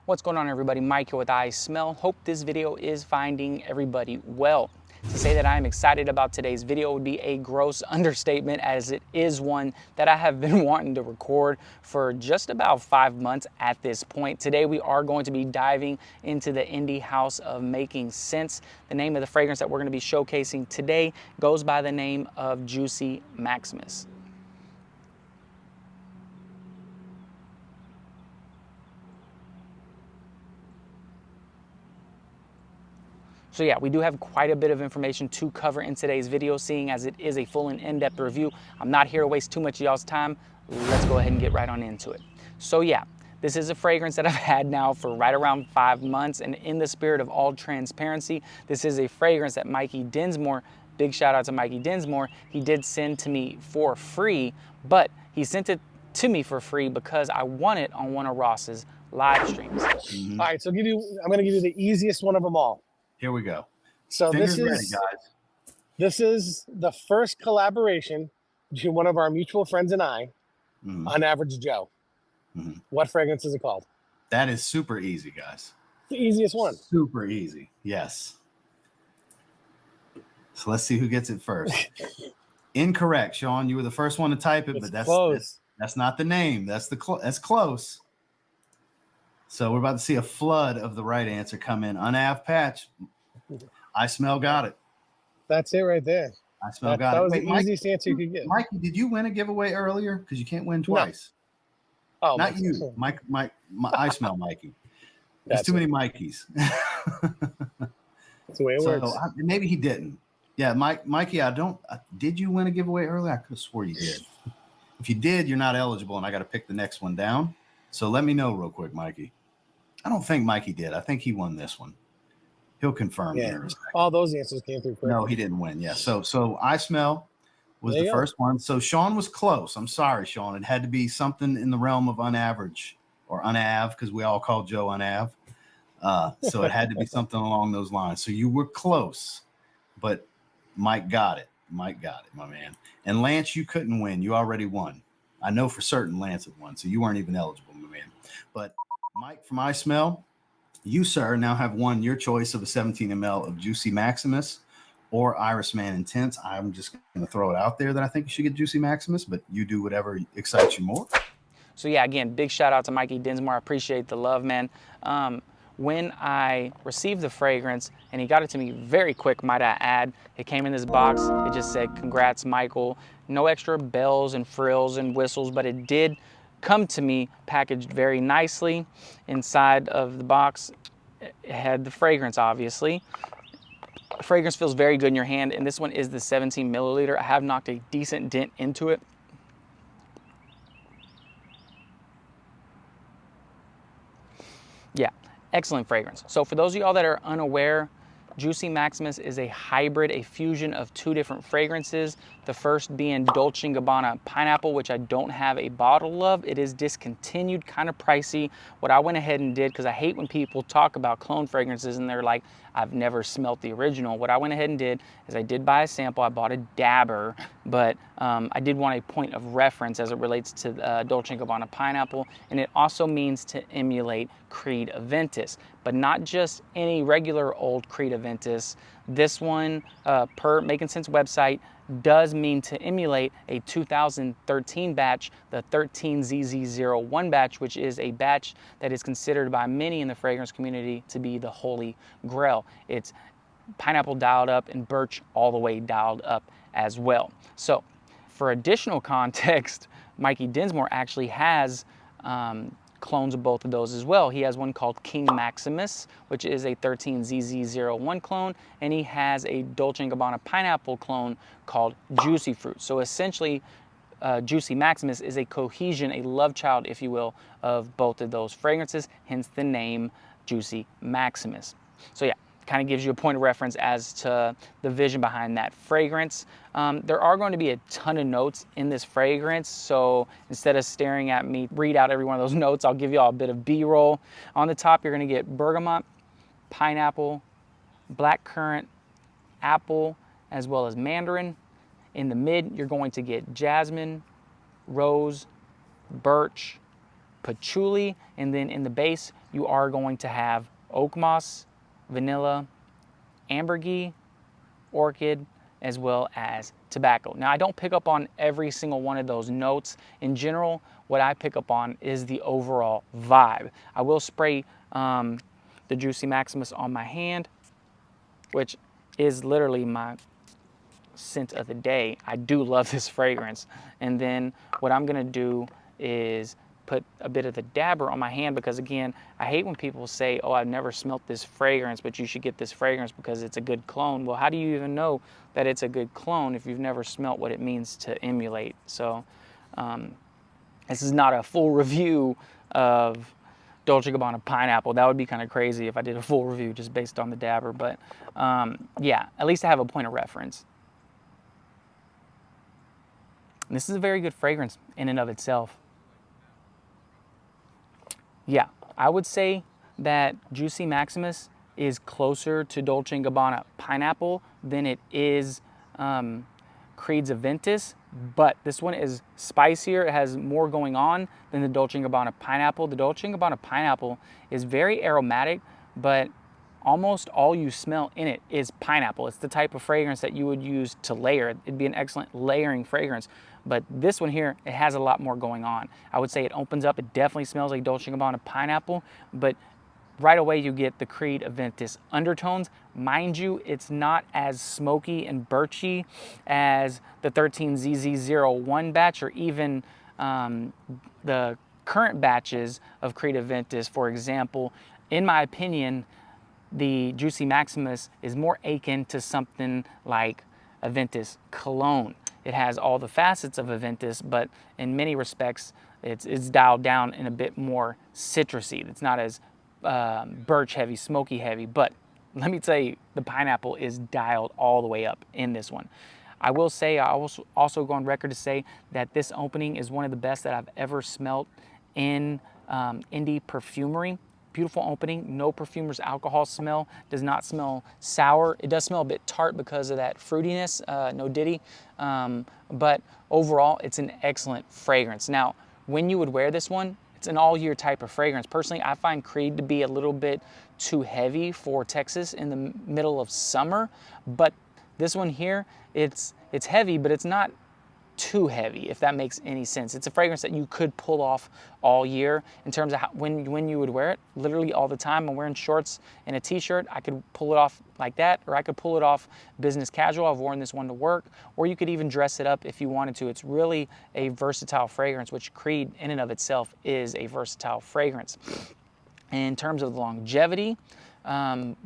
What's going on, everybody? Mike here with iSMELL. Hope this video is finding everybody well. To say that I am excited about today's video would be a gross understatement, as it is one that I have been wanting to record for just about 5 months at this point. Today we are going to be diving into the indie house of making SCENTS. The name of the fragrance that we're going to be showcasing today goes by the name of Juicy Maximus. So yeah, we do have quite a bit of information to cover in today's video, seeing as it is a full and in-depth review. I'm not here to waste too much of y'all's time. Let's go ahead and get right on into it. So yeah, this is a fragrance that I've had now for right around 5 months, and in the spirit of all transparency, this is a fragrance that Mikey Dinsmore, big shout out to Mikey Dinsmore, he did send to me for free, but he sent it to me for free because I won it on one of Ross's live streams. All right, so I'm going to give you the easiest one of them all. Here we go. So Fingers ready, guys. This is the first collaboration between one of our mutual friends and I, on Average Joe. What fragrance is it called? That is super easy, guys. The easiest one. Super easy. Yes. So let's see who gets it first. Incorrect, Sean. You were the first one to type it, It's but close. that's not the name. That's close. So we're about to see a flood of the right answer come in. Unav Patch. iSMELL got it. That's it right there. iSMELL got it. That was Wait, the easiest answer you could get. Mikey, did you win a giveaway earlier? Because you can't win twice. No. Oh, not you. Mike, iSMELL Mikey. There's too many Mikeys. That's the way it works. Maybe he didn't. Yeah, Mikey, did you win a giveaway earlier? I could have swore you did. If you did, you're not eligible, and I got to pick the next one down. So let me know real quick, Mikey. I don't think Mikey did. I think he won this one. He'll confirm here in a second. All those answers came through quick. No, he didn't win. Yeah. So iSMELL was the first one. So Sean was close. I'm sorry, Sean. It had to be something in the realm of unaverage or unav, because we all call Joe unav. So it had to be something along those lines. So you were close, but Mike got it. Mike got it, my man. And Lance, you couldn't win. You already won. I know for certain Lance had won, so you weren't even eligible, my man. But Mike from iSMELL, you, sir, now have won your choice of a 17 ml of Juicy Maximus or Iris Man Intense. I'm just going to throw it out there that I think you should get Juicy Maximus, but you do whatever excites you more. So yeah, again, big shout out to Mikey Dinsmore. I appreciate the love, man. When I received the fragrance, and he got it to me very quick, might I add, it came in this box. It just said, "Congrats, Michael." No extra bells and frills and whistles, but it did come to me packaged very nicely. Inside of the box, it had the fragrance, obviously. The fragrance feels very good in your hand, and this one is the 17 milliliter. I have knocked a decent dent into it. Yeah, excellent fragrance. So for those of y'all that are unaware, Juicy Maximus is a hybrid, a fusion of two different fragrances. The first being Dolce & Gabbana Pineapple, which I don't have a bottle of. It is discontinued, kind of pricey. What I went ahead and did, because I hate when people talk about clone fragrances and they're like, "I've never smelt the original." What I went ahead and did is I did buy a sample. I bought a dabber, but I did want a point of reference as it relates to Dolce & Gabbana Pineapple, and it also means to emulate Creed Aventus, but not just any regular old Creed Aventus. This one, per Making Sense website, does mean to emulate a 2013 batch, the 13ZZ01 batch, which is a batch that is considered by many in the fragrance community to be the holy grail. It's pineapple dialed up and birch all the way dialed up as well. So for additional context, Mikey Dinsmore actually has clones of both of those as well. He has one called King Maximus, which is a 13ZZ01 clone, and he has a Dolce & Gabbana Pineapple clone called Juicy Fruit. So essentially, Juicy Maximus is a cohesion, a love child, if you will, of both of those fragrances, hence the name Juicy Maximus. So yeah, kind of gives you a point of reference as to the vision behind that fragrance. There are going to be a ton of notes in this fragrance, so instead of staring at me read out every one of those notes, I'll give you all a bit of B-roll. On the top, you're going to get bergamot, pineapple, blackcurrant, apple, as well as mandarin. In the mid, you're going to get jasmine, rose, birch, patchouli, and then in the base, you are going to have oak moss, vanilla, ambergris, orchid, as well as tobacco. Now, I don't pick up on every single one of those notes. In general, what I pick up on is the overall vibe. I will spray the Juicy Maximus on my hand, which is literally my scent of the day. I do love this fragrance. And then what I'm gonna do is put a bit of the dabber on my hand, because again, I hate when people say, oh, I've never smelt this fragrance, but you should get this fragrance because it's a good clone. Well, how do you even know that it's a good clone if you've never smelt what it means to emulate? So this is not a full review of Dolce & Gabbana Pineapple. That would be kind of crazy if I did a full review just based on the dabber, but yeah, at least I have a point of reference. And this is a very good fragrance in and of itself. Yeah, I would say that Juicy Maximus is closer to Dolce & Gabbana Pineapple than it is Creed's Aventus, but this one is spicier. It has more going on than the Dolce & Gabbana Pineapple. The Dolce & Gabbana Pineapple is very aromatic, but almost all you smell in it is pineapple. It's the type of fragrance that you would use to layer. It'd be an excellent layering fragrance. But this one here, it has a lot more going on. I would say it opens up. It definitely smells like Dolce & Gabbana Pineapple, but right away you get the Creed Aventus undertones. Mind you, it's not as smoky and birchy as the 13ZZ01 batch, or even the current batches of Creed Aventus. For example, in my opinion, the Juicy Maximus is more akin to something like Aventus Cologne. It has all the facets of Aventus, but in many respects, it's dialed down in a bit more citrusy. It's not as birch heavy, smoky heavy, but let me tell you, the pineapple is dialed all the way up in this one. I will say, I also go on record to say that this opening is one of the best that I've ever smelt in indie perfumery. Beautiful opening, no perfumer's alcohol smell, does not smell sour. It does smell a bit tart because of that fruitiness, no diddy, but overall, it's an excellent fragrance. Now, when you would wear this one, it's an all-year type of fragrance. Personally, I find Creed to be a little bit too heavy for Texas in the middle of summer, but this one here, it's heavy, but it's not too heavy, if that makes any sense. It's a fragrance that you could pull off all year in terms of how, when you would wear it. Literally all the time. I'm wearing shorts and a t-shirt. I could pull it off like that, or I could pull it off business casual. I've worn this one to work, or you could even dress it up if you wanted to. It's really a versatile fragrance, which Creed in and of itself is a versatile fragrance. In terms of the longevity, what kind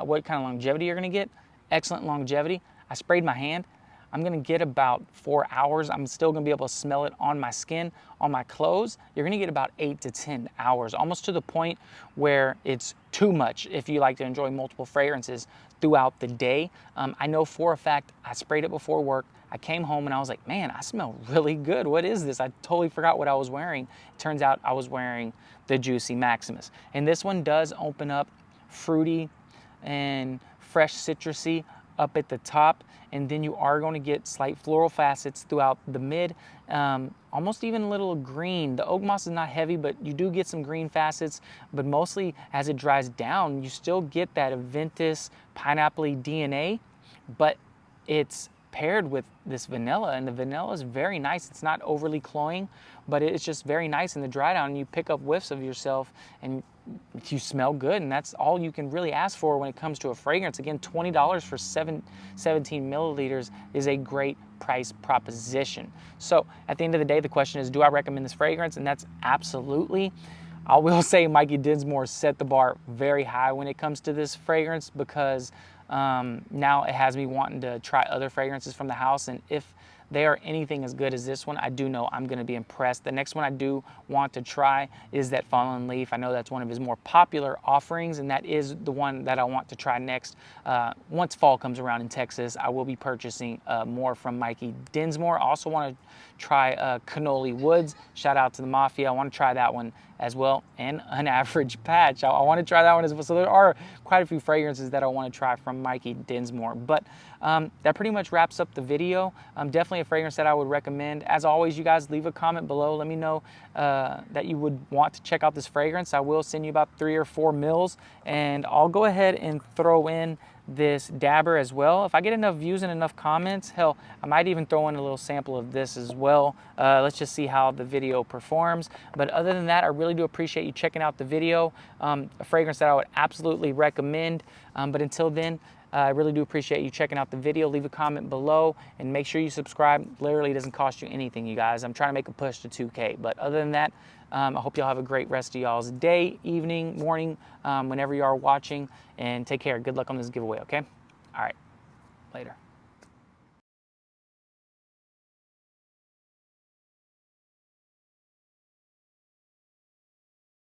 of longevity you're gonna get? Excellent longevity. I sprayed my hand. I'm gonna get about 4 hours. I'm still gonna be able to smell it on my skin, on my clothes. You're gonna get about 8 to 10 hours, almost to the point where it's too much if you like to enjoy multiple fragrances throughout the day. I know for a fact, I sprayed it before work. I came home and I was like, man, I smell really good. What is this? I totally forgot what I was wearing. It turns out I was wearing the Juicy Maximus. And this one does open up fruity and fresh citrusy up at the top, and then you are going to get slight floral facets throughout the mid, almost even a little green. The oak moss is not heavy, but you do get some green facets, but mostly as it dries down, you still get that Aventus pineapple-y DNA, but it's paired with this vanilla, and the vanilla is very nice. It's not overly cloying, but it's just very nice in the dry down, and you pick up whiffs of yourself and you smell good, and that's all you can really ask for when it comes to a fragrance. Again, $20 for 17 milliliters is a great price proposition. So at the end of the day, the question is, do I recommend this fragrance? And that's absolutely. I will say Mikey Dinsmore set the bar very high when it comes to this fragrance, because now it has me wanting to try other fragrances from the house, and if they are anything as good as this one, I do know I'm going to be impressed. The next one I do want to try is that Fallen Leaf. I know that's one of his more popular offerings, and that is the one that I want to try next. Once fall comes around in Texas, I will be purchasing more from Mikey Dinsmore. I also want to try Cannoli Woods. Shout out to the Mafia. I want to try that one as well, and An Average Patch. I want to try that one as well. So there are quite a few fragrances that I want to try from Mikey Dinsmore. But that pretty much wraps up the video. Definitely a fragrance that I would recommend. As always, you guys leave a comment below. Let me know that you would want to check out this fragrance. I will send you about 3 or 4 mils, and I'll go ahead and throw in this dabber as well. If I get enough views and enough comments, hell, I might even throw in a little sample of this as well. Let's just see how the video performs. But other than that, I really do appreciate you checking out the video. A fragrance that I would absolutely recommend. But until then, I really do appreciate you checking out the video. Leave a comment below and make sure you subscribe. Literally doesn't cost you anything, you guys. I'm trying to make a push to 2K. But other than that, I hope y'all have a great rest of y'all's day, evening, morning, whenever you are watching. And take care. Good luck on this giveaway, okay? All right. Later.